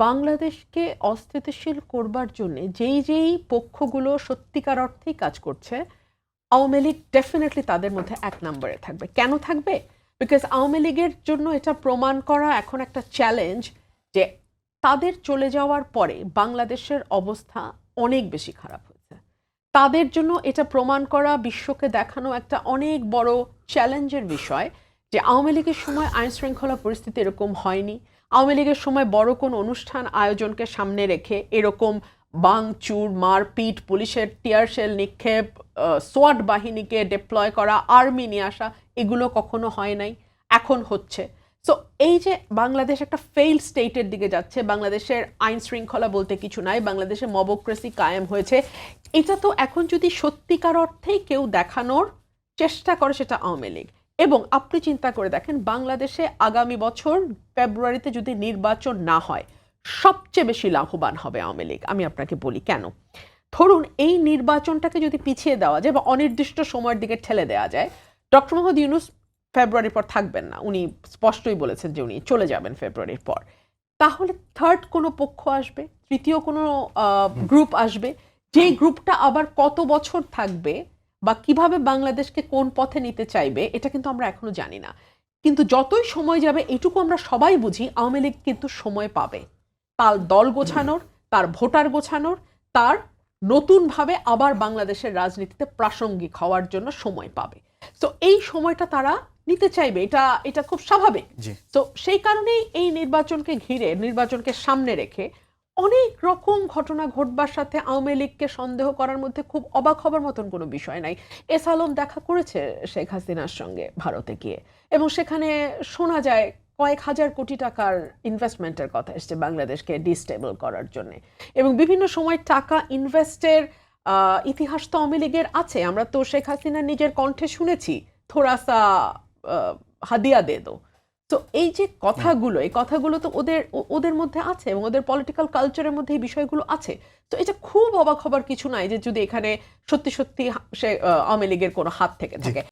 বাংলাদেশকে অস্থিতিশীল করবার জন্য যেই পক্ষগুলো সত্যিকার অর্থেই কাজ করছে, আওয়ামী লীগ ডেফিনেটলি তাদের মধ্যে এক নম্বরে থাকবে। কেন থাকবে? বিকজ আওয়ামী লীগের জন্য এটা প্রমাণ করা এখন একটা চ্যালেঞ্জ যে তাদের চলে যাওয়ার পরে বাংলাদেশের অবস্থা অনেক বেশি খারাপ হয়েছে। তাদের জন্য এটা প্রমাণ করা, বিশ্বকে দেখানো একটা অনেক বড় চ্যালেঞ্জের বিষয় যে আওয়ামী লীগের সময় আইন শৃঙ্খলা পরিস্থিতি এরকম হয়নি। আওয়ামী লীগের সময় বড় কোনো অনুষ্ঠান আয়োজনকে সামনে রেখে এরকম ভাঙচুর, মারপিট, পুলিশের টিয়ার শেল নিক্ষেপ, সোয়াট বাহিনীকে ডিপ্লয় করা, আর্মি নিয়ে আসা, এগুলো কখনো হয় নাই, এখন হচ্ছে। সো এই যে বাংলাদেশ একটা ফেইল স্টেটের দিকে যাচ্ছে, বাংলাদেশের আইন শৃঙ্খলা বলতে কিছু নাই, বাংলাদেশে মবক্রেসি কায়েম হয়েছে, এটা তো এখন যদি সত্যিকার অর্থেই কেউ দেখানোর চেষ্টা করে সেটা আওয়ামী লীগ। এবং আপনি চিন্তা করে দেখেন, বাংলাদেশে আগামী বছর ফেব্রুয়ারিতে যদি নির্বাচন না হয়, সবচেয়ে বেশি লাভবান হবে আওয়ামী লীগ। আমি আপনাকে বলি কেন। ধরুন এই নির্বাচনটাকে যদি পিছিয়ে দেওয়া যায় বা অনির্দিষ্ট সময়ের দিকে ঠেলে দেওয়া যায়, ডক্টর মোহাম্মদ ইউনূস ফেব্রুয়ারির পর থাকবেন না, উনি স্পষ্টই বলেছেন যে উনি চলে যাবেন ফেব্রুয়ারির পর। তাহলে থার্ড কোনো পক্ষ আসবে, তৃতীয় কোনো গ্রুপ আসবে, যেই গ্রুপটা আবার কত বছর থাকবে বা কিভাবে বাংলাদেশকে কোন পথে নিতে চাইবে, এটা কিন্তু আমরা এখনো জানি না। কিন্তু যতই সময় যাবে, এটুকু আমরা সবাই বুঝি, আওয়ামী লীগ কিন্তু সময় পাবে তার দল গোছানোর, তার ভোটার গোছানোর, তার নতুনভাবে আবার বাংলাদেশের রাজনীতিতে প্রাসঙ্গিক হওয়ার জন্য সময় পাবে। তো এই সময়টা তারা নিতে চাইবে, এটা খুব স্বাভাবিক। তো সেই কারণেই এই নির্বাচনকে ঘিরে, নির্বাচনকে সামনে রেখে অনেক রকম ঘটনা ঘটবার সাথে আওয়ামী লীগকে সন্দেহ করার মধ্যে খুব অবাক হবার মতন কোনো বিষয় নাই। এস আলম দেখা করেছে শেখ হাসিনার সঙ্গে ভারতে গিয়ে, এবং সেখানে শোনা যায় কয়েক হাজার কোটি টাকার ইনভেস্টমেন্টের কথা এসছে বাংলাদেশকে ডিস্টেবল করার জন্য। এবং বিভিন্ন সময় টাকা ইনভেস্টের ইতিহাস তো আওয়ামী লীগের আছে। আমরা তো শেখ হাসিনার নিজের কণ্ঠে শুনেছি, থোড়াসা হাদিয়া দে দো। তো এই যে কথাগুলো, এই কথাগুলো তো ওদের মধ্যে আছে এবং ওদের পলিটিক্যাল কালচারের মধ্যে এই বিষয়গুলো আছে। তো এটা খুব অবাক হবার কিছু নাই যে যদি এখানে সত্যি সত্যি সে আওয়ামী লীগের কোনো হাত থেকে থাকে।